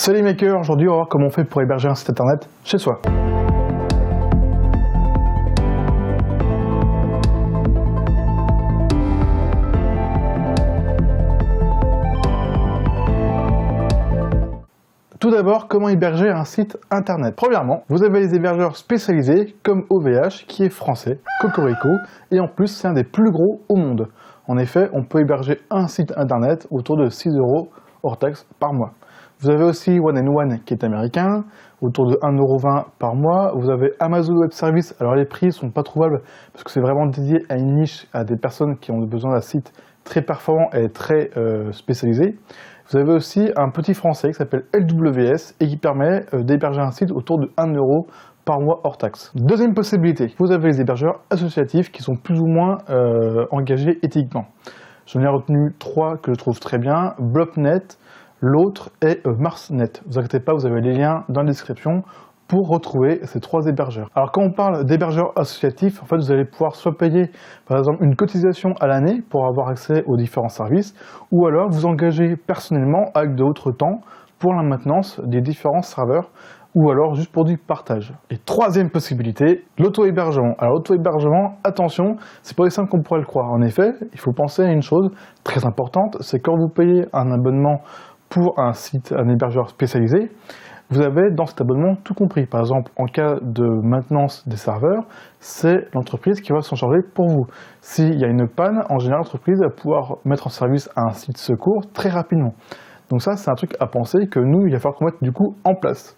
Salut les makers, aujourd'hui on va voir comment on fait pour héberger un site internet chez soi. Tout d'abord, comment héberger un site internet? Premièrement, vous avez les hébergeurs spécialisés comme OVH qui est français, Cocorico, et en plus c'est un des plus gros au monde. En effet, on peut héberger un site internet autour de 6 € hors taxe par mois. Vous avez aussi One and One qui est américain, autour de 1,20 € par mois. Vous avez Amazon Web Services, alors les prix ne sont pas trouvables parce que c'est vraiment dédié à une niche, à des personnes qui ont besoin d'un site très performant et très spécialisé. Vous avez aussi un petit français qui s'appelle LWS et qui permet d'héberger un site autour de 1 € par mois hors taxe. Deuxième possibilité, vous avez les hébergeurs associatifs qui sont plus ou moins engagés éthiquement. J'en ai retenu 3 que je trouve très bien, Blobnet, l'autre est Marsnet. Ne vous inquiétez pas, vous avez les liens dans la description pour retrouver ces 3 hébergeurs. Alors quand on parle d'hébergeurs associatifs, en fait vous allez pouvoir soit payer par exemple une cotisation à l'année pour avoir accès aux différents services, ou alors vous engager personnellement avec de votre temps pour la maintenance des différents serveurs, ou alors juste pour du partage. Et troisième possibilité, l'auto-hébergement. Alors l'auto-hébergement, attention, c'est pas aussi simple qu'on pourrait le croire. En effet, il faut penser à une chose très importante, c'est quand vous payez un abonnement pour un site, un hébergeur spécialisé, vous avez dans cet abonnement tout compris. Par exemple, en cas de maintenance des serveurs, c'est l'entreprise qui va s'en charger pour vous. S'il y a une panne, en général, l'entreprise va pouvoir mettre en service un site secours très rapidement. Donc ça, c'est un truc à penser que nous, il va falloir qu'on mette du coup en place.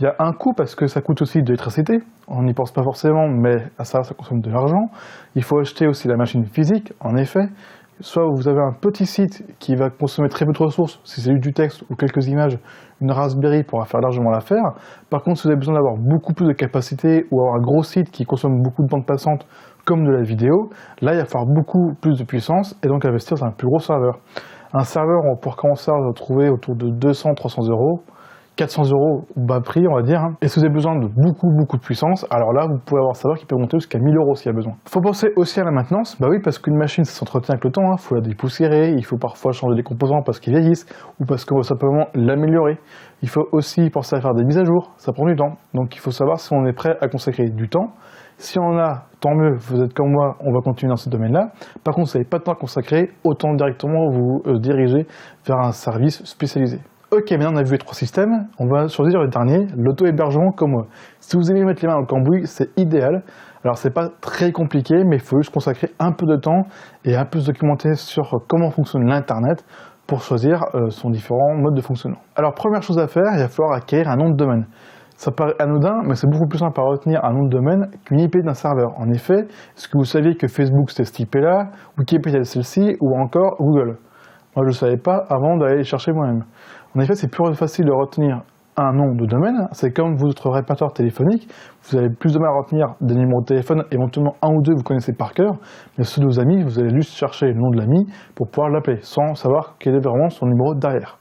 Il y a un coût parce que ça coûte aussi de l'électricité, on n'y pense pas forcément, mais ça consomme de l'argent. Il faut acheter aussi la machine physique, en effet. Soit vous avez un petit site qui va consommer très peu de ressources, si c'est du texte ou quelques images, une Raspberry pourra faire largement l'affaire. Par contre, si vous avez besoin d'avoir beaucoup plus de capacité ou avoir un gros site qui consomme beaucoup de bande passante, comme de la vidéo, là il va falloir beaucoup plus de puissance et donc investir dans un plus gros serveur. Un serveur, pour commencer à trouver autour de 200-300 €, 400 € bas prix, on va dire. Et si vous avez besoin de beaucoup de puissance, alors là, vous pouvez avoir un serveur qui peut monter jusqu'à 1000 € s'il y a besoin. Il faut penser aussi à la maintenance. Bah oui, parce qu'une machine, ça s'entretient avec le temps. Il faut la dépoussiérer, il faut parfois changer des composants parce qu'ils vieillissent ou parce qu'on veut simplement l'améliorer. Il faut aussi penser à faire des mises à jour. Ça prend du temps. Donc il faut savoir si on est prêt à consacrer du temps. Si on a, tant mieux, vous êtes comme moi, on va continuer dans ce domaine-là. Par contre, si vous n'avez pas de temps à consacrer, autant directement vous diriger vers un service spécialisé. Ok, maintenant on a vu les 3 systèmes, on va choisir le dernier, l'auto-hébergement comme moi. Si vous aimez mettre les mains dans le cambouis, c'est idéal. Alors c'est pas très compliqué, mais il faut juste consacrer un peu de temps et un peu se documenter sur comment fonctionne l'internet pour choisir son différent mode de fonctionnement. Alors première chose à faire, il va falloir acquérir un nom de domaine. Ça paraît anodin, mais c'est beaucoup plus simple à retenir un nom de domaine qu'une IP d'un serveur. En effet, est-ce que vous saviez que Facebook c'était cette IP-là, Wikipédia celle-ci, ou encore Google? Moi je ne le savais pas avant d'aller les chercher moi-même. En effet, c'est plus facile de retenir un nom de domaine, c'est comme votre répertoire téléphonique, vous avez plus de mal à retenir des numéros de téléphone, éventuellement un ou deux vous connaissez par cœur, mais ceux de vos amis, vous allez juste chercher le nom de l'ami pour pouvoir l'appeler, sans savoir quel est vraiment son numéro derrière.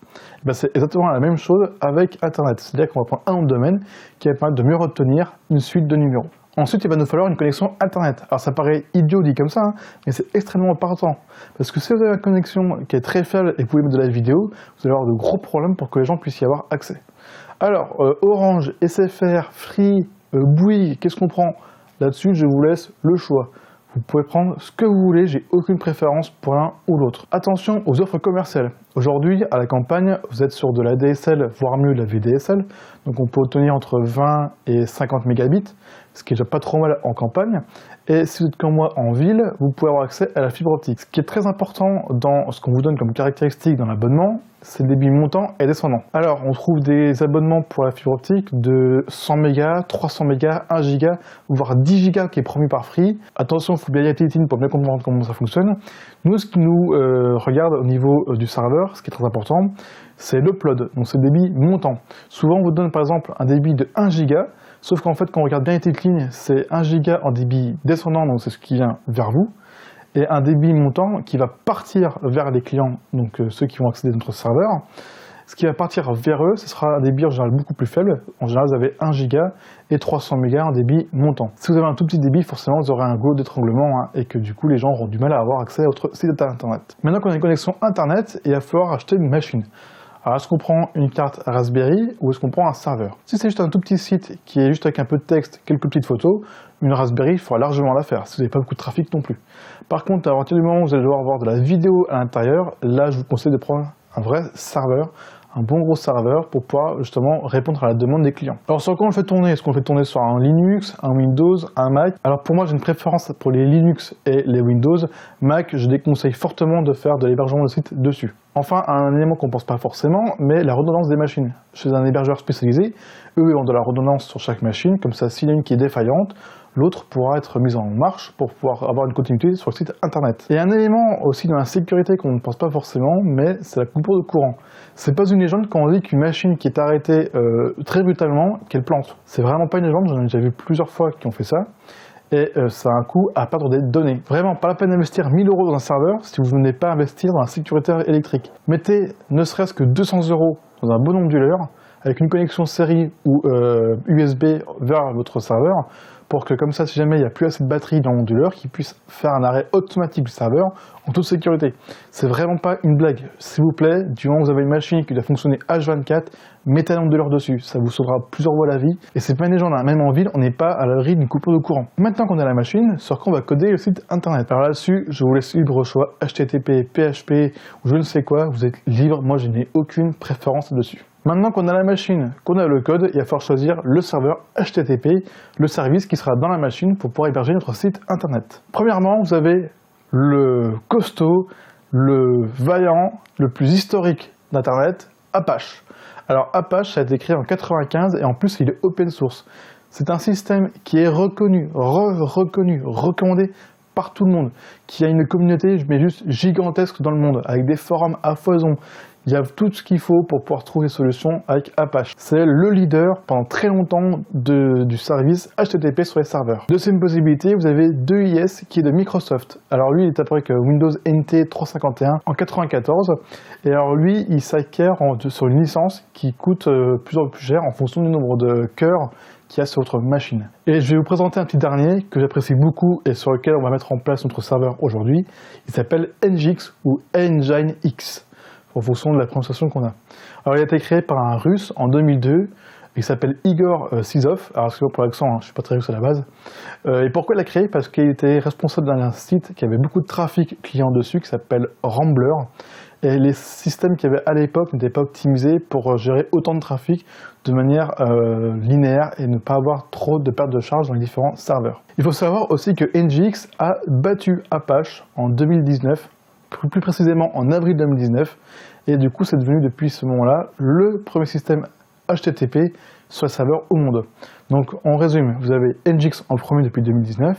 Et c'est exactement la même chose avec Internet, c'est-à-dire qu'on va prendre un nom de domaine qui va permettre de mieux retenir une suite de numéros. Ensuite, il va nous falloir une connexion Internet. Alors ça paraît idiot dit comme ça, mais c'est extrêmement important. Parce que si vous avez une connexion qui est très faible et que vous pouvez mettre de la vidéo, vous allez avoir de gros problèmes pour que les gens puissent y avoir accès. Alors, Orange, SFR, Free, Bouygues, qu'est-ce qu'on prend? Là-dessus, je vous laisse le choix. Vous pouvez prendre ce que vous voulez, j'ai aucune préférence pour l'un ou l'autre. Attention aux offres commerciales. Aujourd'hui, à la campagne, vous êtes sur de la DSL, voire mieux de la VDSL. Donc on peut obtenir entre 20 et 50 mégabits, ce qui est déjà pas trop mal en campagne. Et si vous êtes comme moi en ville, vous pouvez avoir accès à la fibre optique. Ce qui est très important dans ce qu'on vous donne comme caractéristique dans l'abonnement, c'est le débit montant et descendant. Alors, on trouve des abonnements pour la fibre optique de 100 mégas, 300 mégas, 1 giga, voire 10 gigas qui est promu par Free. Attention, il faut bien y aller pour bien comprendre comment ça fonctionne. Nous, ce qui nous regarde au niveau du serveur, ce qui est très important, c'est l'upload, donc c'est le débit montant. Souvent, on vous donne par exemple un débit de 1 giga, sauf qu'en fait, quand on regarde bien les petites lignes, c'est 1 giga en débit descendant, donc c'est ce qui vient vers vous, et un débit montant qui va partir vers les clients, donc ceux qui vont accéder à notre serveur. Ce qui va partir vers eux, ce sera un débit en général beaucoup plus faible. En général, vous avez 1 giga et 300 mégas en débit montant. Si vous avez un tout petit débit, forcément, vous aurez un goulot d'étranglement et que du coup, les gens auront du mal à avoir accès à votre site internet. Maintenant qu'on a une connexion internet, il va falloir acheter une machine. Alors est-ce qu'on prend une carte Raspberry ou est-ce qu'on prend un serveur? Si c'est juste un tout petit site qui est juste avec un peu de texte, quelques petites photos, une Raspberry, il faudra largement la faire, si vous n'avez pas beaucoup de trafic non plus. Par contre, à partir du moment où vous allez devoir avoir de la vidéo à l'intérieur, là je vous conseille de prendre un vrai serveur, un bon gros serveur pour pouvoir justement répondre à la demande des clients. Alors sur quoi on le fait tourner? Est-ce qu'on le fait tourner sur un Linux, un Windows, un Mac? Alors pour moi j'ai une préférence pour les Linux et les Windows. Mac, je déconseille fortement de faire de l'hébergement de site dessus. Enfin, un élément qu'on ne pense pas forcément, mais la redondance des machines. Chez un hébergeur spécialisé, eux ils ont de la redondance sur chaque machine, comme ça s'il y en a une qui est défaillante, l'autre pourra être mise en marche pour pouvoir avoir une continuité sur le site internet. Et un élément aussi dans la sécurité qu'on ne pense pas forcément, mais c'est la coupure de courant. C'est pas une légende quand on dit qu'une machine qui est arrêtée très brutalement, qu'elle plante. C'est vraiment pas une légende, j'en ai déjà vu plusieurs fois qui ont fait ça. Et ça a un coût à perdre des données. Vraiment, pas la peine d'investir 1000 € dans un serveur si vous ne venez pas investir dans la sécurité électrique. Mettez ne serait-ce que 200 € dans un bon onduleur, avec une connexion série ou USB vers votre serveur, pour que comme ça, si jamais il n'y a plus assez de batterie dans l'onduleur, qu'il puisse faire un arrêt automatique du serveur en toute sécurité. C'est vraiment pas une blague. S'il vous plaît, du moment où vous avez une machine qui doit fonctionner H24, mettez un onduleur dessus. Ça vous sauvera plusieurs fois la vie. Et c'est pas une légende, même en ville, on n'est pas à l'abri d'une coupure de courant. Maintenant qu'on a la machine, sur quoi on va coder le site internet. Alors là-dessus, je vous laisse libre choix, HTTP, PHP ou je ne sais quoi, vous êtes libre. Moi, je n'ai aucune préférence dessus. Maintenant qu'on a la machine, qu'on a le code, il va falloir choisir le serveur HTTP, le service qui sera dans la machine pour pouvoir héberger notre site internet. Premièrement, vous avez le costaud, le vaillant, le plus historique d'internet, Apache. Alors Apache, ça a été créé en 95 et en plus il est open source. C'est un système qui est reconnu, recommandé par tout le monde, qui a une communauté mais juste gigantesque dans le monde, avec des forums à foison. Il y a tout ce qu'il faut pour pouvoir trouver des solutions avec Apache. C'est le leader pendant très longtemps du service HTTP sur les serveurs. Deuxième possibilité, vous avez 2IS qui est de Microsoft. Alors lui, il est apparu avec Windows NT 351 en 94. Et alors lui, il s'acquiert sur une licence qui coûte plus en plus cher en fonction du nombre de cœurs qu'il y a sur votre machine. Et je vais vous présenter un petit dernier que j'apprécie beaucoup et sur lequel on va mettre en place notre serveur aujourd'hui. Il s'appelle NGIX ou Nginx, en fonction de la prononciation qu'on a. Alors il a été créé par un russe en 2002, il s'appelle Igor Sizov, alors excusez-moi pour l'accent, je ne suis pas très russe à la base. Et pourquoi il l'a créé? Parce qu'il était responsable d'un site qui avait beaucoup de trafic client dessus, qui s'appelle Rambler, et les systèmes qu'il y avait à l'époque n'étaient pas optimisés pour gérer autant de trafic de manière linéaire et ne pas avoir trop de perte de charge dans les différents serveurs. Il faut savoir aussi que NGIX a battu Apache en 2019, plus précisément en avril 2019, et du coup c'est devenu depuis ce moment-là le premier système HTTP sur les serveurs au monde. Donc on résume, vous avez NGIX en premier depuis 2019,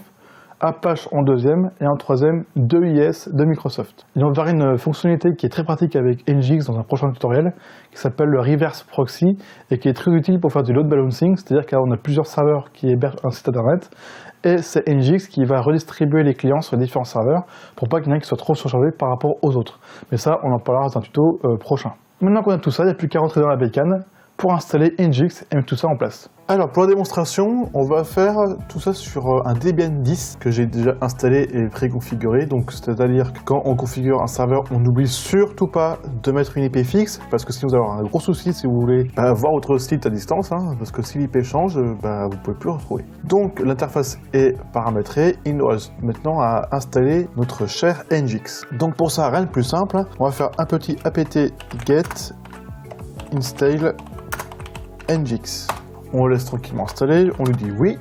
Apache en deuxième, et en troisième 2IS de Microsoft. Il va y avoir une fonctionnalité qui est très pratique avec NGIX dans un prochain tutoriel, qui s'appelle le Reverse Proxy, et qui est très utile pour faire du load balancing, c'est-à-dire qu'on a plusieurs serveurs qui hébergent un site internet, et c'est NGIX qui va redistribuer les clients sur les différents serveurs pour pas qu'il y en ait qui soient trop surchargés par rapport aux autres. Mais ça, on en parlera dans un tuto prochain. Maintenant qu'on a tout ça, il n'y a plus qu'à rentrer dans la bécane pour installer NGIX et mettre tout ça en place. Alors pour la démonstration, on va faire tout ça sur un Debian 10 que j'ai déjà installé et préconfiguré. Donc c'est-à-dire que quand on configure un serveur, on n'oublie surtout pas de mettre une IP fixe, parce que sinon vous allez avoir un gros souci si vous voulez voir votre site à distance, parce que si l'IP change, vous ne pouvez plus le retrouver. Donc l'interface est paramétrée, il nous reste maintenant à installer notre cher NGIX. Donc pour ça, rien de plus simple, on va faire un petit apt get install NGIX. On le laisse tranquillement installer, on lui dit oui.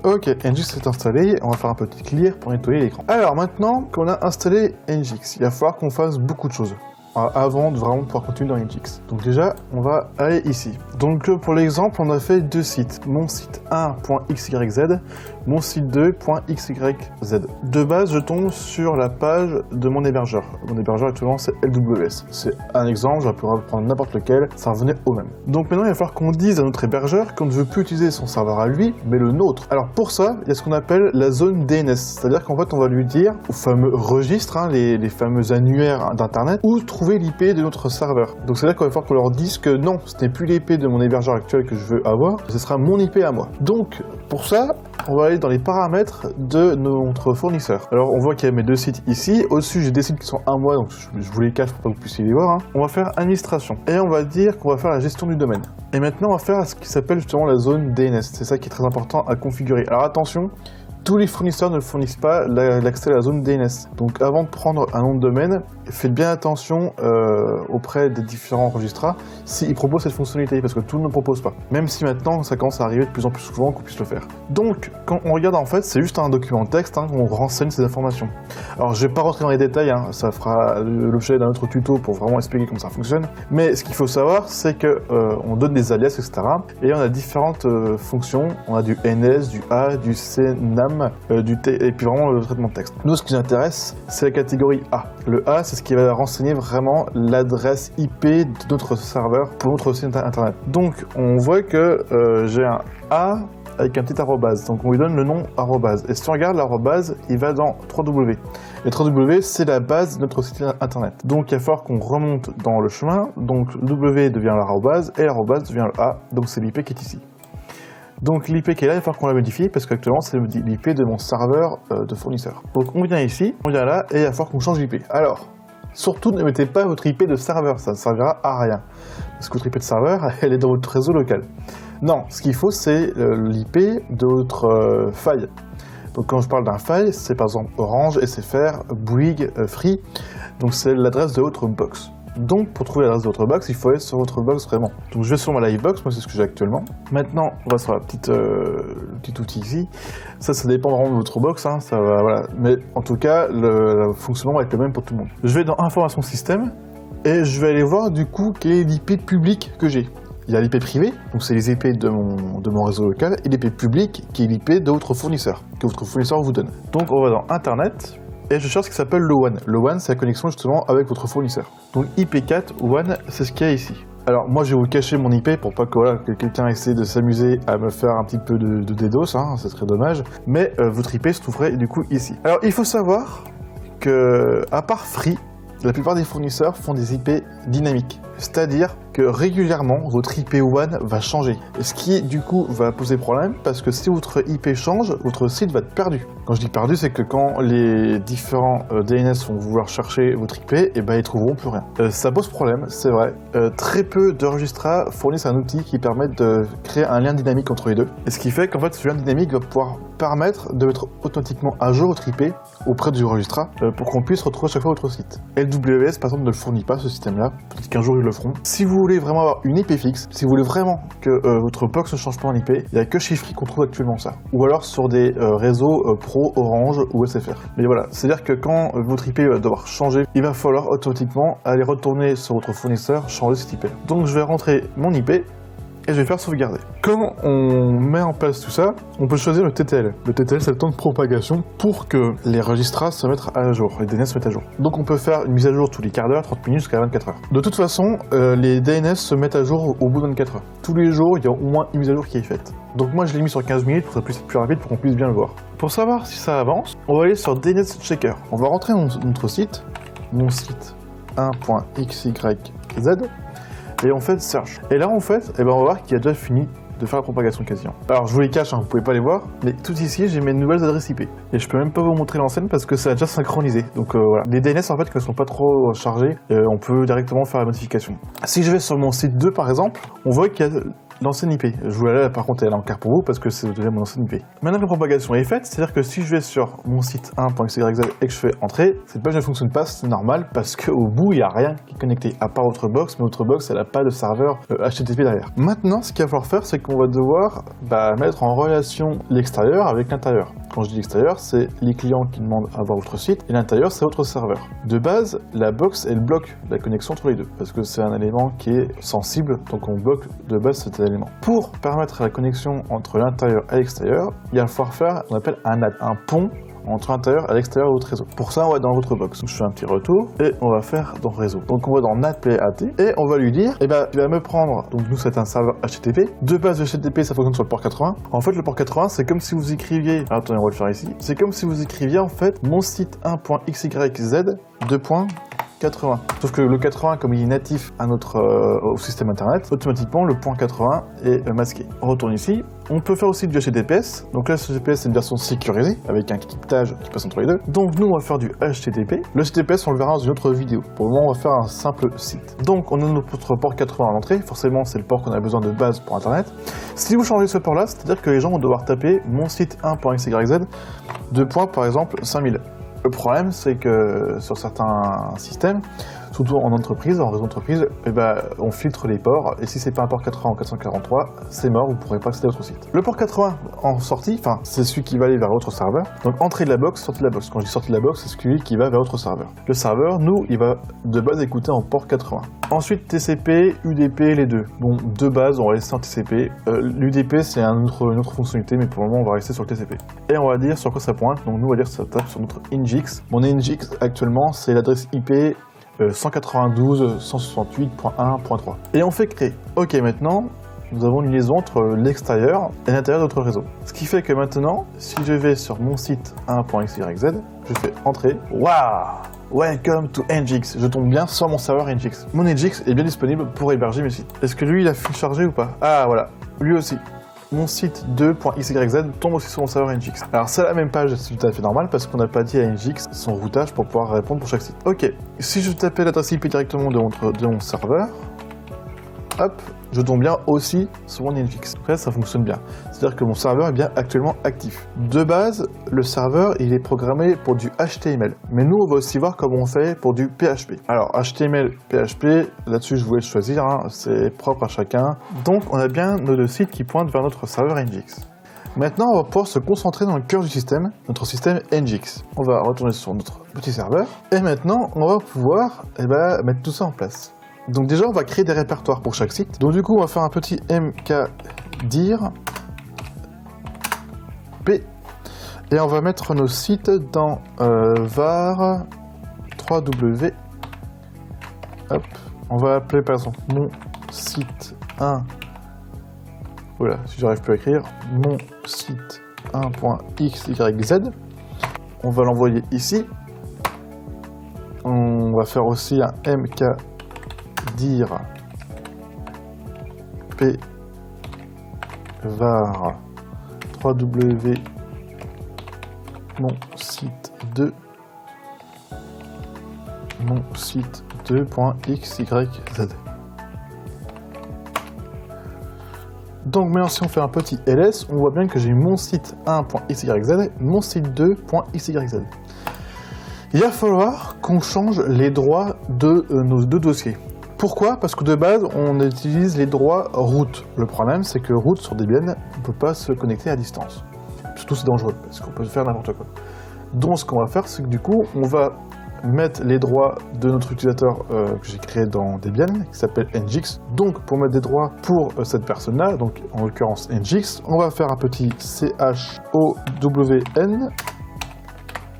Ok, NGIX est installé, on va faire un petit clear pour nettoyer l'écran. Alors maintenant qu'on a installé NGIX, il va falloir qu'on fasse beaucoup de choses avant de vraiment pouvoir continuer dans NGIX. Donc déjà, on va aller ici. Donc pour l'exemple, on a fait deux sites. Mon site 1.xyz, mon site 2.xyz. De base, je tombe sur la page de mon hébergeur. Mon hébergeur actuellement, c'est LWS. C'est un exemple, je pourrais prendre n'importe lequel, ça revenait au même. Donc maintenant, il va falloir qu'on dise à notre hébergeur qu'on ne veut plus utiliser son serveur à lui, mais le nôtre. Alors pour ça, il y a ce qu'on appelle la zone DNS. C'est-à-dire qu'en fait, on va lui dire au fameux registre, les fameux annuaires d'Internet, où trouver l'IP de notre serveur. Donc c'est là qu'il va falloir qu'on leur dise que non, ce n'est plus l'IP de mon hébergeur actuel que je veux avoir, ce sera mon IP à moi. Donc pour ça, on va aller dans les paramètres de notre fournisseur. Alors on voit qu'il y a mes deux sites ici. Au-dessus, j'ai des sites qui sont à moi, donc je vous les cache pour pas que vous puissiez les voir. Hein. On va faire administration. Et on va dire qu'on va faire la gestion du domaine. Et maintenant, on va faire ce qui s'appelle justement la zone DNS. C'est ça qui est très important à configurer. Alors attention, tous les fournisseurs ne fournissent pas l'accès à la zone DNS. Donc avant de prendre un nom de domaine, faites bien attention auprès des différents registrars s'ils proposent cette fonctionnalité, parce que tout le monde ne propose pas. Même si maintenant ça commence à arriver de plus en plus souvent qu'on puisse le faire. Donc quand on regarde en fait, c'est juste un document texte où on renseigne ces informations. Alors je vais pas rentrer dans les détails, ça fera l'objet d'un autre tuto pour vraiment expliquer comment ça fonctionne. Mais ce qu'il faut savoir, c'est que on donne des alias, etc. Et on a différentes fonctions. On a du NS, du A, du C, NAM, du T, et puis vraiment le traitement de texte. Nous, ce qui nous intéresse, c'est la catégorie A. Le A, c'est ce qui va renseigner vraiment l'adresse IP de notre serveur pour notre site internet. Donc, on voit que j'ai un A avec un petit arrobase, donc on lui donne le nom arrobase. Et si on regarde l'arrobase, il va dans 3W. Et 3W, c'est la base de notre site internet. Donc il va falloir qu'on remonte dans le chemin, donc W devient l'arrobase, et l'arrobase devient le A, donc c'est l'IP qui est ici. Donc l'IP qui est là, il va falloir qu'on la modifie, parce qu'actuellement c'est l'IP de mon serveur de fournisseur. Donc on vient ici, on vient là, et il va falloir qu'on change l'IP. Alors, surtout ne mettez pas votre IP de serveur, ça ne servira à rien. Parce que votre IP de serveur, elle est dans votre réseau local. Non, ce qu'il faut, c'est l'IP de votre faille. Donc quand je parle d'un faille, c'est par exemple Orange, SFR, Bouygues, Free. Donc c'est l'adresse de votre box. Donc pour trouver l'adresse de votre box, il faut aller sur votre box vraiment. Donc je vais sur ma Livebox, moi c'est ce que j'ai actuellement. Maintenant, on va sur la petite petit outil ici. Ça dépend vraiment de votre box, ça va, voilà. Mais en tout cas, le fonctionnement va être le même pour tout le monde. Je vais dans Information Système et je vais aller voir du coup quel est l'IP public que j'ai. Il y a l'IP privé, donc c'est les IP de mon réseau local, et l'IP public qui est l'IP de votre fournisseur, que votre fournisseur vous donne. Donc on va dans Internet, et je cherche ce qui s'appelle le WAN. Le WAN, c'est la connexion justement avec votre fournisseur. Donc IP4 WAN, c'est ce qu'il y a ici. Alors moi je vais vous cacher mon IP pour pas que quelqu'un essaie de s'amuser à me faire un petit peu de DDoS, ça serait dommage. Mais votre IP se trouverait du coup ici. Alors il faut savoir que, à part Free, la plupart des fournisseurs font des IP dynamiques. C'est-à-dire que régulièrement, votre IP WAN va changer. Ce qui, du coup, va poser problème parce que si votre IP change, votre site va être perdu. Quand je dis perdu, c'est que quand les différents DNS vont vouloir chercher votre IP, et ben ils trouveront plus rien. Ça pose problème, c'est vrai. Très peu de registrars fournissent un outil qui permet de créer un lien dynamique entre les deux. Et ce qui fait qu'en fait, ce lien dynamique va pouvoir permettre de mettre automatiquement à jour votre IP auprès du registrar pour qu'on puisse retrouver chaque fois votre site. LWS, par exemple, ne le fournit pas, ce système-là. Peut-être qu'un jour, ils le feront. Si vous voulez vraiment avoir une IP fixe, si vous voulez vraiment que votre box ne change pas en IP, il n'y a que chez Free qu'on trouve actuellement ça. Ou alors sur des réseaux Pro, Orange ou SFR. Mais voilà, c'est-à-dire que quand votre IP va devoir changer, il va falloir automatiquement aller retourner sur votre fournisseur, changer cette IP. Donc je vais rentrer mon IP et je vais faire sauvegarder. Quand on met en place tout ça, on peut choisir le TTL. Le TTL, c'est le temps de propagation pour que les registrars se mettent à jour, les DNS se mettent à jour. Donc on peut faire une mise à jour tous les quarts d'heure, 30 minutes jusqu'à 24 heures. De toute façon, les DNS se mettent à jour au bout de 24 heures. Tous les jours, il y a au moins une mise à jour qui est faite. Donc moi, je l'ai mis sur 15 minutes pour que ça puisse être plus rapide, pour qu'on puisse bien le voir. Pour savoir si ça avance, on va aller sur DNS Checker. On va rentrer notre site, mon site 1.xyz, et on fait search. Et là, en fait, on va voir qu'il a déjà fini de faire la propagation quasiment. Alors, je vous les cache, vous pouvez pas les voir, mais tout ici, j'ai mes nouvelles adresses IP. Et je peux même pas vous montrer l'ancienne parce que ça a déjà synchronisé. Donc voilà. Les DNS, en fait, quand ils sont pas trop chargés, on peut directement faire la modification. Si je vais sur mon site 2, par exemple, on voit qu'il y a l'ancienne IP. Je vous la laisse par contre, elle est en clair pour vous parce que c'est déjà mon ancienne IP. Maintenant que la propagation est faite, c'est-à-dire que si je vais sur mon site 1.xyz et que je fais entrer, cette page ne fonctionne pas, c'est normal parce qu'au bout, il n'y a rien qui est connecté, à part votre box, mais votre box, elle n'a pas de serveur HTTP derrière. Maintenant, ce qu'il va falloir faire, c'est qu'on va devoir mettre en relation l'extérieur avec l'intérieur. Quand je dis l'extérieur, c'est les clients qui demandent à voir votre site, et l'intérieur, c'est votre serveur. De base, la box, elle bloque la connexion entre les deux, parce que c'est un élément qui est sensible, donc on bloque de base cet élément. Pour permettre la connexion entre l'intérieur et l'extérieur, il va falloir faire ce qu'on appelle un pont entre l'intérieur et l'extérieur de votre réseau. Pour ça, on va dans votre box. Donc, je fais un petit retour et on va faire dans réseau. Donc on va dans NAT et on va lui dire, tu vas me prendre, donc nous c'est un serveur HTTP. De base de HTTP, ça fonctionne sur le port 80. En fait, le port 80, c'est comme si vous écriviez, attendez, on va le faire ici. C'est comme si vous écriviez en fait mon site 1.xyz 2.80. Sauf que le 80, comme il est natif à notre au système internet, automatiquement le point 80 est masqué. On retourne ici, On peut faire aussi du HTTPS. Donc là, HTTPS, c'est une version sécurisée avec un cryptage qui passe entre les deux. Donc nous, on va faire du HTTP. Le HTTPS, on le verra dans une autre vidéo. Pour le moment, on va faire un simple site. Donc on a notre port 80 à l'entrée. Forcément, c'est le port qu'on a besoin de base pour Internet. Si vous changez ce port-là, c'est-à-dire que les gens vont devoir taper mon site 1.xyz, 2 points, par exemple, 5000. Le problème, c'est que sur certains systèmes, surtout en entreprise, en réseau d'entreprise, on filtre les ports, et si c'est pas un port 80 ou 443, c'est mort, vous ne pourrez pas accéder à votre site. Le port 80 en sortie, enfin, c'est celui qui va aller vers votre serveur. Donc entrée de la box, sortie de la box. Quand je dis sortie de la box, c'est celui qui va vers votre serveur. Le serveur, nous, il va de base écouter en port 80. Ensuite, TCP, UDP, les deux. Bon, de base, on va laisser en TCP. L'UDP, c'est une autre fonctionnalité, mais pour le moment, on va rester sur le TCP. Et on va dire sur quoi ça pointe. Donc nous, on va dire que ça tape sur notre Nginx. Mon Nginx, actuellement, c'est l'adresse IP 192.168.1.3. Et on fait créer. Ok, maintenant, nous avons une liaison entre l'extérieur et l'intérieur de notre réseau. Ce qui fait que maintenant, si je vais sur mon site 1.xyz, je fais entrer. Waouh! Welcome to Nginx. Je tombe bien sur mon serveur Nginx. Mon Nginx est bien disponible pour héberger mes sites. Est-ce que lui, il a pu charger ou pas? Ah, voilà. Lui aussi. Mon site 2.xyz tombe aussi sur mon serveur Nginx. Alors c'est la même page, c'est tout à fait normal parce qu'on n'a pas dit à Nginx son routage pour pouvoir répondre pour chaque site. Ok, si je tapais l'adresse IP directement de mon serveur, hop, je tombe bien aussi sur mon Nginx. Après, ça fonctionne bien. C'est-à-dire que mon serveur est bien actuellement actif. De base, le serveur, il est programmé pour du HTML. Mais nous, on va aussi voir comment on fait pour du PHP. Alors, HTML, PHP, là-dessus, je voulais choisir, hein, c'est propre à chacun. Donc, on a bien nos deux sites qui pointent vers notre serveur Nginx. Maintenant, on va pouvoir se concentrer dans le cœur du système, notre système Nginx. On va retourner sur notre petit serveur. Et maintenant, on va pouvoir mettre tout ça en place. Donc déjà, on va créer des répertoires pour chaque site. Donc du coup, on va faire un petit mkdir p et on va mettre nos sites dans var 3w. Hop, on va appeler par exemple mon site 1. Voilà, si j'arrive plus à écrire, mon site 1.xyz. On va l'envoyer ici. On va faire aussi un mkdir p var 3w mon site 2 2.xyz. Donc maintenant si on fait un petit ls, on voit bien que j'ai mon site 1.xyz, mon site 2.xyz. Il va falloir qu'on change les droits de nos deux dossiers. Pourquoi? Parce que de base, on utilise les droits root. Le problème, c'est que root sur Debian, on ne peut pas se connecter à distance. Surtout, c'est dangereux, parce qu'on peut faire n'importe quoi. Donc, ce qu'on va faire, c'est que du coup, on va mettre les droits de notre utilisateur que j'ai créé dans Debian, qui s'appelle Nginx. Donc, pour mettre des droits pour cette personne-là, donc en l'occurrence Nginx, on va faire un petit chown,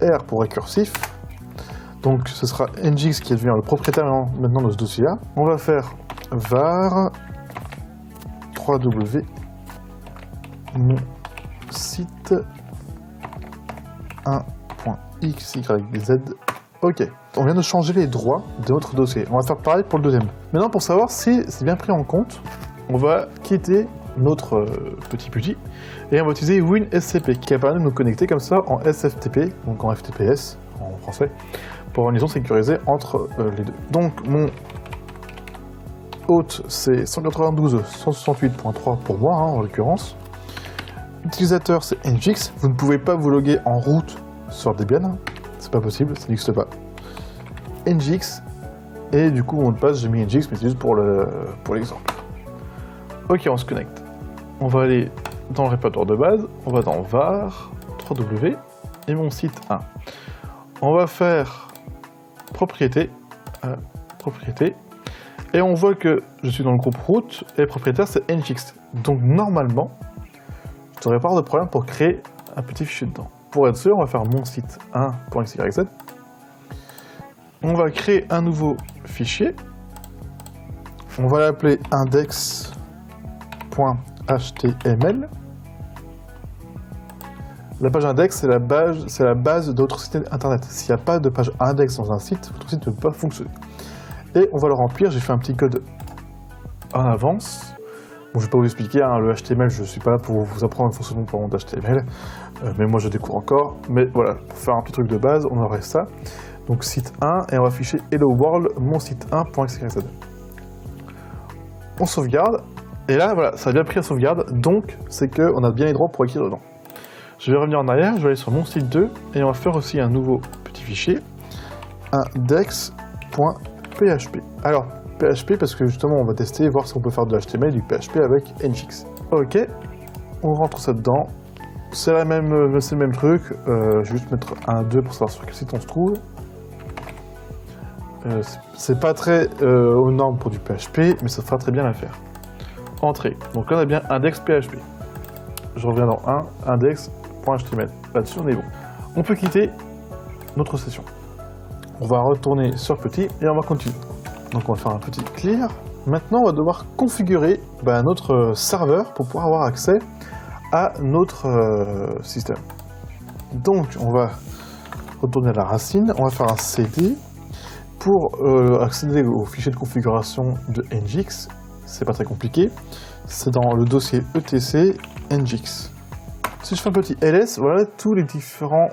R pour récursif. Donc ce sera Nginx qui devient le propriétaire maintenant de ce dossier-là. On va faire var 3w mon site 1.xyz. Ok, on vient de changer les droits de notre dossier. On va faire pareil pour le deuxième. Maintenant, pour savoir si c'est bien pris en compte, on va quitter notre petit budget et on va utiliser WinSCP qui permet de nous connecter comme ça en SFTP, donc en FTPS en français, pour une liaison sécurisée entre les deux. Donc mon hôte c'est 192.168.3 pour moi en l'occurrence. Utilisateur c'est Nginx. Vous ne pouvez pas vous loguer en root sur Debian, c'est pas possible, ça n'existe pas. Nginx et du coup mon mot de passe j'ai mis Nginx mais c'est juste pour l'exemple. Ok, on se connecte. On va aller dans le répertoire de base, on va dans var 3w et mon site 1. On va faire propriété, et on voit que je suis dans le groupe root et le propriétaire c'est Nginx. Donc normalement, je ne devrais pas avoir de problème pour créer un petit fichier dedans. Pour être sûr, on va faire mon site 1.xyz. On va créer un nouveau fichier. On va l'appeler index.html. La page index, c'est la base de votre site internet. S'il n'y a pas de page index dans un site, votre site ne peut pas fonctionner. Et on va le remplir, j'ai fait un petit code en avance. Bon, je vais pas vous expliquer, hein, le HTML, je suis pas là pour vous apprendre le fonctionnement d'HTML, mais moi je découvre encore. Mais voilà, pour faire un petit truc de base, on aurait ça. Donc site 1, et on va afficher Hello World, mon site 1.xyz. On sauvegarde, et là, voilà, ça a bien pris la sauvegarde, donc c'est qu'on a bien les droits pour écrire dedans. Je vais revenir en arrière, je vais aller sur mon site 2, et on va faire aussi un nouveau petit fichier, index.php. Alors, PHP parce que justement on va tester, voir si on peut faire de l'HTML et du PHP avec Nginx. Ok, on rentre ça dedans. C'est le même truc, je vais juste mettre un 2 pour savoir sur quel site on se trouve. C'est pas très aux normes pour du PHP, mais ça fera très bien l'affaire. Entrée, donc là on a bien index.php. Je reviens dans index.html. Là-dessus on est bon. On peut quitter notre session. On va retourner sur petit et on va continuer. Donc on va faire un petit clear. Maintenant on va devoir configurer notre serveur pour pouvoir avoir accès à notre système. Donc on va retourner à la racine, on va faire un CD pour accéder au fichier de configuration de Nginx. C'est pas très compliqué, c'est dans le dossier etc Nginx. Si je fais un petit ls, voilà tous les différents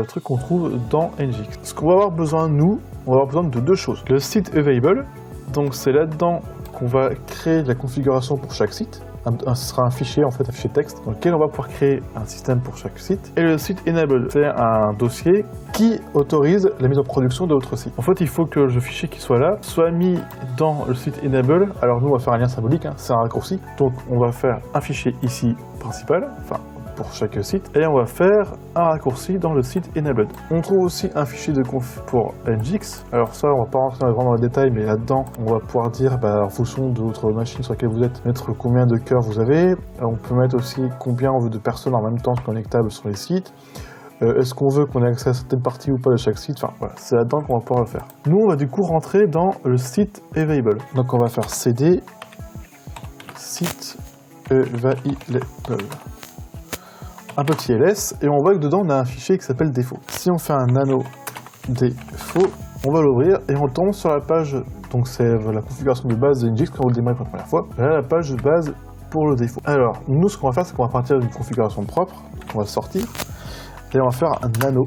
trucs qu'on trouve dans Nginx. Ce qu'on va avoir besoin, nous, on va avoir besoin de deux choses. Le site available, donc c'est là-dedans qu'on va créer de la configuration pour chaque site. Ce sera un fichier, en fait, un fichier texte, dans lequel on va pouvoir créer un système pour chaque site. Et le site enable, c'est un dossier qui autorise la mise en production de votre site. En fait, il faut que le fichier qui soit là soit mis dans le site enable. Alors nous, on va faire un lien symbolique, hein, c'est un raccourci. Donc on va faire un fichier ici principal, enfin pour chaque site, et on va faire un raccourci dans le site enabled. On trouve aussi un fichier de conf pour Nginx. Alors ça, on va pas rentrer vraiment dans les détails, mais là-dedans, on va pouvoir dire, en fonction de votre machine sur laquelle vous êtes, mettre combien de cœurs vous avez. On peut mettre aussi combien on veut de personnes en même temps connectables sur les sites. Est-ce qu'on veut qu'on ait accès à certaines parties ou pas de chaque site? Enfin voilà, c'est là-dedans qu'on va pouvoir le faire. Nous, on va du coup rentrer dans le site available. Donc on va faire cd site available. Un petit ls, et on voit que dedans on a un fichier qui s'appelle défaut. Si on fait un nano défaut, on va l'ouvrir et on tombe sur la page, donc c'est la configuration de base de Nginx quand on le démarre pour la première fois. Là, la page de base pour le défaut. Alors, nous, ce qu'on va faire, c'est qu'on va partir d'une configuration propre, on va sortir, et on va faire un nano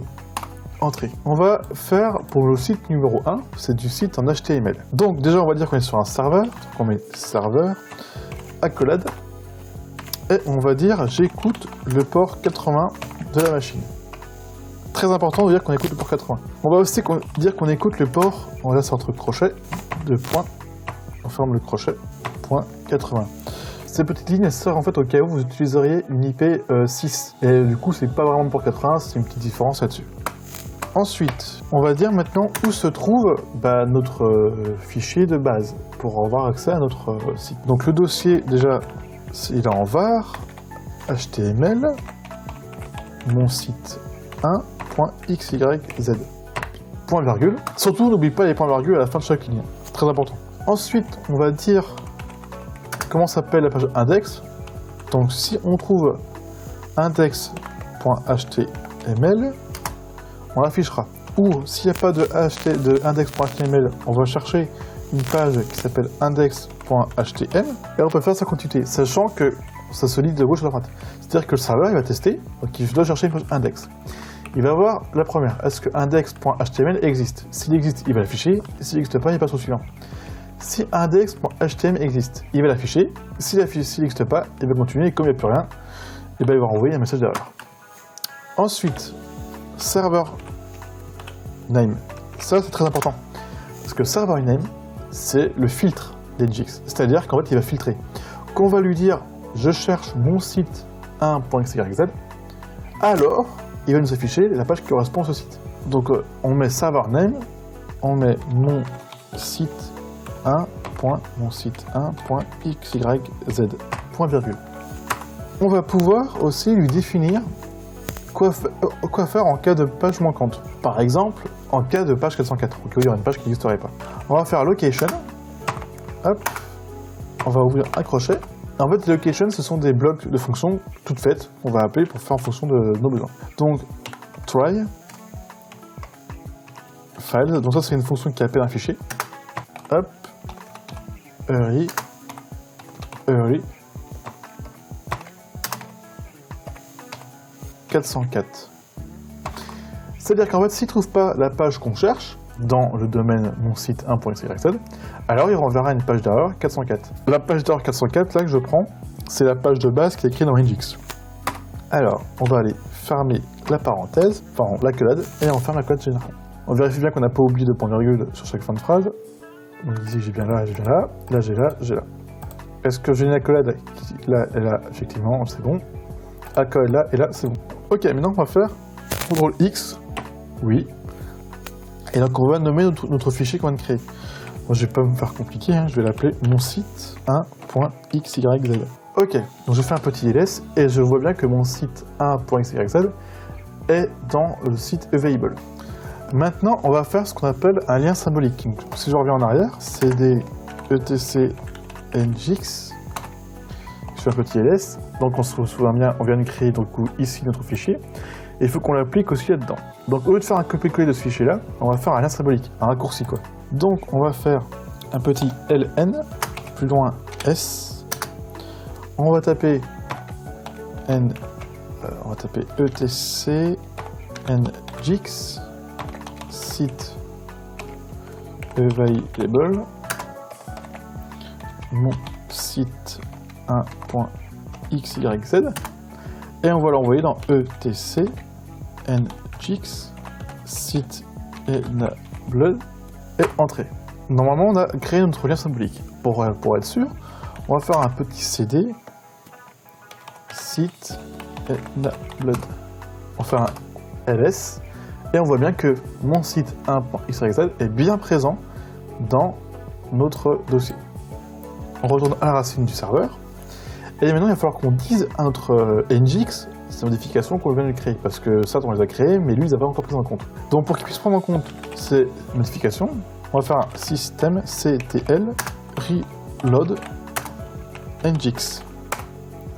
entrée. On va faire pour le site numéro 1, c'est du site en HTML. Donc déjà, on va dire qu'on est sur un serveur, donc on met serveur, accolade, et on va dire j'écoute le port 80 de la machine. Très important de dire qu'on écoute le port 80. On va aussi dire qu'on écoute le port, on laisse entre crochets, de point, on ferme le crochet, point 80. Ces petites lignes, elles servent en fait au cas où vous utiliseriez une IP 6. Et du coup, c'est pas vraiment le port 80, c'est une petite différence là-dessus. Ensuite, on va dire maintenant où se trouve notre fichier de base pour avoir accès à notre site. Donc le dossier, déjà, il est en var, HTML, mon site 1.xyz, point virgule. Surtout, n'oublie pas les points virgules à la fin de chaque ligne, c'est très important. Ensuite, on va dire comment s'appelle la page index. Donc si on trouve index.html, on l'affichera. Ou s'il n'y a pas de index.html, on va chercher une page qui s'appelle index.htm et on peut faire sa quantité, sachant que ça se lit de gauche à droite. C'est-à-dire que le serveur il va tester, donc il doit chercher une page index. Il va voir la première, est-ce que index.html existe? S'il existe, il va l'afficher, s'il n'existe pas, il passe au suivant. Si index.html existe, il va l'afficher, s'il n'existe pas, il va continuer, et comme il n'y a plus rien, il va renvoyer un message derrière. Ensuite, server name, ça c'est très important, parce que server name, c'est le filtre d'Nginx, c'est-à-dire qu'en fait il va filtrer. Quand on va lui dire je cherche mon site 1.xyz, alors il va nous afficher la page qui correspond à ce site. Donc on met server name, on met mon site 1.xyz, point virgule. On va pouvoir aussi lui définir quoi faire en cas de page manquante. Par exemple, en cas de page 404, au cas où il y aura une page qui n'existerait pas. On va faire location, hop, on va ouvrir un crochet. En fait, les locations, ce sont des blocs de fonctions toutes faites qu'on va appeler pour faire en fonction de nos besoins. Donc, try, files, donc ça c'est une fonction qui appelle un fichier. Hop, early, 404. C'est-à-dire qu'en fait, s'il ne trouve pas la page qu'on cherche, dans le domaine mon site 1.xyz, alors il renverra une page d'erreur 404. La page d'erreur 404, là que je prends, c'est la page de base qui est écrite dans Nginx. Alors, on va aller fermer la parenthèse, enfin l'accolade, et on ferme la cote générale. On vérifie bien qu'on n'a pas oublié de point virgule sur chaque fin de phrase. Donc ici j'ai bien là, j'ai bien là, là j'ai là, j'ai là. Est-ce que j'ai une accolade là et là, effectivement, c'est bon. Accolade là et là, c'est bon. Ok, maintenant on va faire CTRL X, oui. Et donc on va nommer notre fichier qu'on vient de créer. Moi je vais pas me faire compliqué, hein, je vais l'appeler mon site 1.xyz. Ok, donc je fais un petit ls et je vois bien que mon site 1.xyz est dans le site available. Maintenant on va faire ce qu'on appelle un lien symbolique. Donc, si je reviens en arrière, cd etc ngx, je fais un petit ls, donc on se souvient bien, on vient de créer donc ici notre fichier. Et il faut qu'on l'applique aussi là-dedans. Donc au lieu de faire un copier-coller de ce fichier-là, on va faire un lien symbolique, un raccourci quoi. Donc on va faire un petit ln, plus loin s, on va taper etc ngx site available mon site 1.xyz et on va l'envoyer dans etc ngx site enabled et entrée. Normalement on a créé notre lien symbolique. Pour être sûr, on va faire un petit cd site enabled. On va faire un ls et on voit bien que mon site 1.xyz est bien présent dans notre dossier. On retourne à la racine du serveur et maintenant il va falloir qu'on dise à notre ngx ces modifications qu'on vient de créer, parce que ça on les a créées mais lui il n'a pas encore pris en compte. Donc pour qu'il puisse prendre en compte ces modifications, on va faire un systemctl reload ngx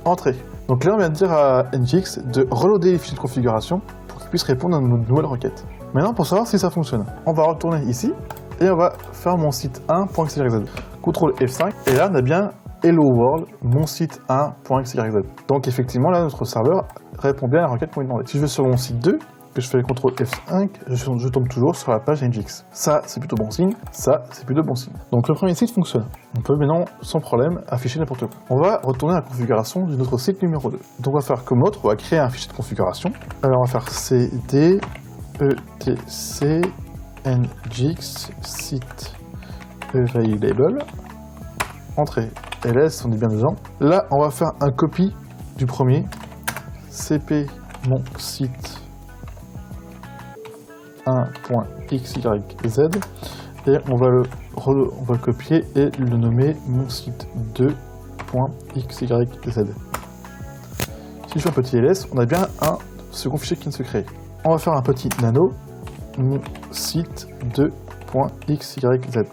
entrée. Donc là on vient de dire à ngx de reloader les fichiers de configuration pour qu'il puisse répondre à notre nouvelle requête. Maintenant pour savoir si ça fonctionne, on va retourner ici et on va faire mon site 1.xyz. CTRL F5 et là on a bien Hello World, mon site 1.xyz. Donc effectivement là notre serveur répond bien à la requête qu'on lui demandait. Si je vais sur mon site 2, que je fais CTRL F5, je tombe toujours sur la page ngx. Ça c'est plutôt bon signe, ça c'est plutôt bon signe. Donc le premier site fonctionne. On peut maintenant sans problème afficher n'importe quoi. On va retourner à la configuration de notre site numéro 2. Donc on va faire comme l'autre, on va créer un fichier de configuration. Alors on va faire cd etc ngx site available entrée ls, on est bien dedans. Là on va faire un copie du premier cp mon site 1.xyz et on va le copier et le nommer mon site 2.xyz. Si je fais un petit ls, on a bien un second fichier qui vient de se créer. On va faire un petit nano mon site 2.xyz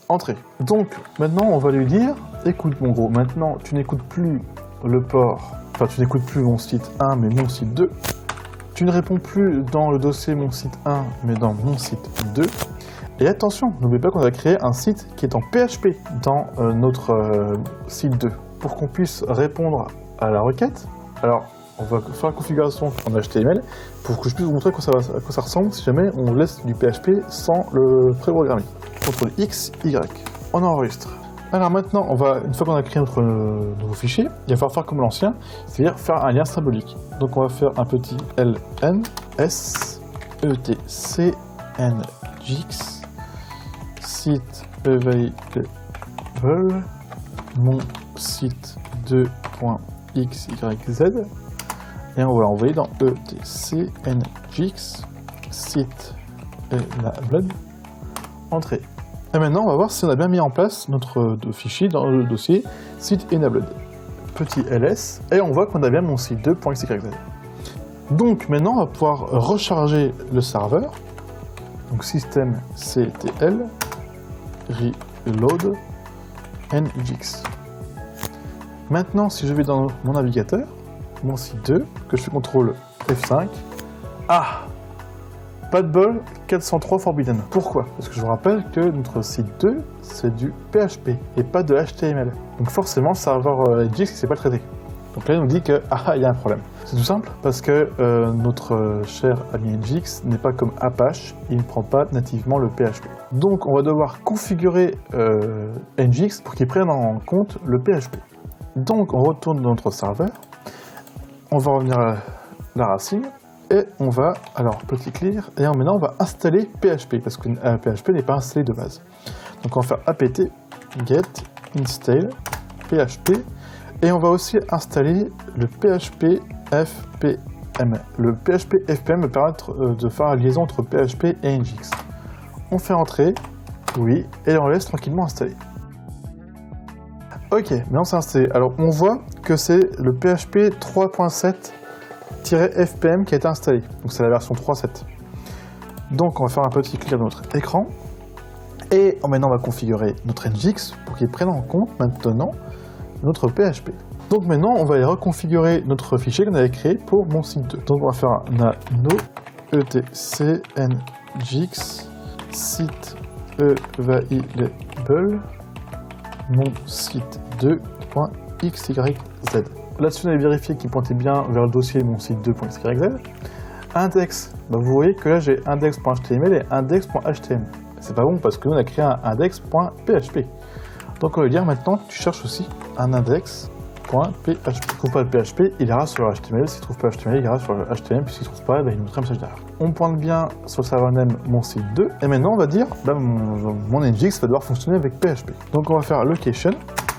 entrée. Donc maintenant on va lui dire écoute mon gros, maintenant tu n'écoutes plus le port, enfin tu n'écoutes plus mon site 1 mais mon site 2, tu ne réponds plus dans le dossier mon site 1 mais dans mon site 2, et attention, n'oubliez pas qu'on a créé un site qui est en PHP dans notre site 2. Pour qu'on puisse répondre à la requête, alors on va faire la configuration en HTML pour que je puisse vous montrer à quoi ça ressemble si jamais on laisse du PHP sans le préprogrammer. CTRL X, Y, on enregistre. Alors maintenant, une fois qu'on a créé notre nouveau fichier, il va falloir faire comme l'ancien, c'est-à-dire faire un lien symbolique. Donc on va faire un petit ln s etc ngx site available mon site 2.xyz et on va l'envoyer dans etc ngx site enabled entrée. Et maintenant on va voir si on a bien mis en place notre fichier dans le dossier site enabled. Petit ls et on voit qu'on a bien mon site 2.xyz. Donc maintenant on va pouvoir recharger le serveur. Donc systemctl reload ngx. Maintenant si je vais dans mon navigateur, mon site 2, que je fais CTRL F5, pas de bol, 403 Forbidden. Pourquoi? Parce que je vous rappelle que notre site 2, c'est du PHP et pas de HTML. Donc forcément, le serveur Nginx ne sait pas le traiter. Donc là, il nous dit que il y a un problème. C'est tout simple, parce que notre cher ami Nginx n'est pas comme Apache, il ne prend pas nativement le PHP. Donc on va devoir configurer Nginx pour qu'il prenne en compte le PHP. Donc on retourne dans notre serveur, on va revenir à la racine, et on va, alors petit clear, et maintenant on va installer PHP, parce que PHP n'est pas installé de base. Donc on va faire apt get install PHP, et on va aussi installer le PHP FPM. Le PHP FPM va permettre de faire la liaison entre PHP et Nginx. On fait entrer, oui, et on laisse tranquillement installer. Ok, maintenant c'est installé. Alors on voit que c'est le PHP 3.7-FPM qui a été installé. Donc c'est la version 3.7. Donc on va faire un petit clear de notre écran. Et maintenant on va configurer notre Nginx pour qu'il prenne en compte maintenant notre PHP. Donc maintenant on va aller reconfigurer notre fichier qu'on avait créé pour mon site 2. Donc on va faire un nano etc nginx site available mon site 2.xyz. Là-dessus on avait vérifié qu'il pointait bien vers le dossier mon site 2.xyz. Index, vous voyez que là j'ai index.html et index.html. C'est pas bon parce que nous on a créé un index.php. Donc on va dire maintenant tu cherches aussi un index.php. S'il ne trouve pas le PHP, il ira sur le HTML. S'il ne trouve pas le HTML, il ira sur le HTML. Puis s'il ne trouve pas, il nous mettra un message derrière. On pointe bien sur le serveur name mon site 2. Et maintenant on va dire mon Nginx va devoir fonctionner avec PHP. Donc on va faire location,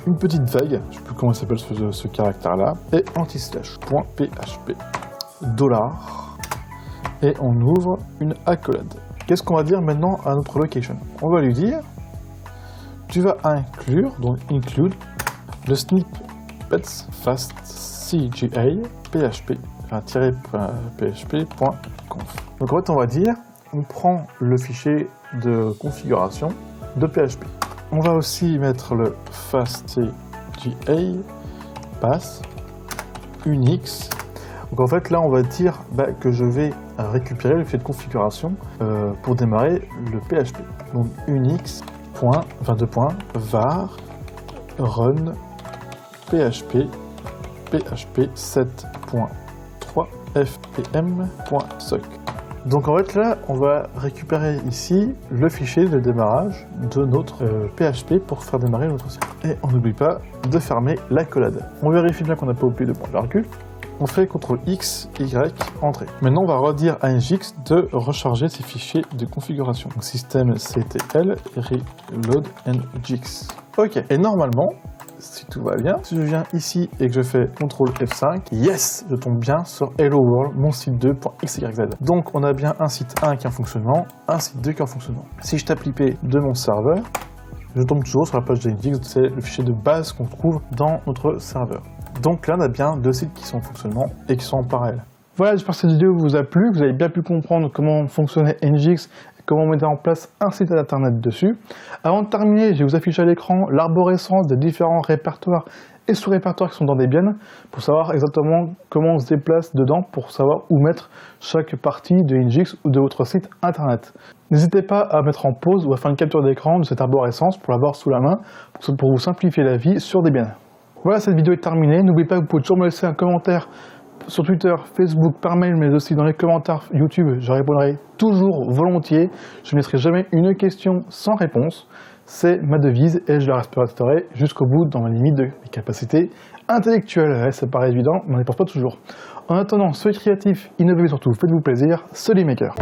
une petite vague, je ne sais plus comment s'appelle ce caractère là, et anti/.php $. Et on ouvre une accolade. Qu'est-ce qu'on va dire maintenant à notre location? On va lui dire, tu vas inclure, donc include, le snippets fast cga php-php.conf. Donc en fait on va dire, on prend le fichier de configuration de PHP. On va aussi mettre le fast cga pass unix. Donc en fait là on va dire que je vais récupérer le fichier de configuration pour démarrer le PHP. Donc unix.22.var run php 7.3 fpm.soc. Donc en fait là on va récupérer ici le fichier de démarrage de notre PHP pour faire démarrer notre site. Et on n'oublie pas de fermer l'accolade. On vérifie bien qu'on n'a pas oublié de point virgule. On fait CTRL X, Y, entrée. Maintenant, on va redire à Nginx de recharger ses fichiers de configuration. Donc, systemctl reload Nginx. Ok, et normalement, si tout va bien, si je viens ici et que je fais CTRL F5, yes, je tombe bien sur Hello World, mon site 2.xyz. Donc, on a bien un site 1 qui est en fonctionnement, un site 2 qui est en fonctionnement. Si je tape l'IP de mon serveur, je tombe toujours sur la page de Nginx, c'est le fichier de base qu'on trouve dans notre serveur. Donc là, on a bien deux sites qui sont en fonctionnement et qui sont en parallèle. Voilà, j'espère que cette vidéo vous a plu, que vous avez bien pu comprendre comment fonctionnait Nginx et comment mettre en place un site internet dessus. Avant de terminer, je vais vous afficher à l'écran l'arborescence des différents répertoires et sous-répertoires qui sont dans Debian pour savoir exactement comment on se déplace dedans, pour savoir où mettre chaque partie de Nginx ou de votre site internet. N'hésitez pas à mettre en pause ou à faire une capture d'écran de cette arborescence pour l'avoir sous la main, pour vous simplifier la vie sur Debian. Voilà, cette vidéo est terminée. N'oubliez pas que vous pouvez toujours me laisser un commentaire sur Twitter, Facebook, par mail, mais aussi dans les commentaires YouTube. Je répondrai toujours volontiers. Je ne laisserai jamais une question sans réponse. C'est ma devise et je la respecterai jusqu'au bout dans ma limite de mes capacités intellectuelles. Ça paraît évident, mais on n'y pense pas toujours. En attendant, soyez créatifs, innovez surtout, faites-vous plaisir. Salut Maker!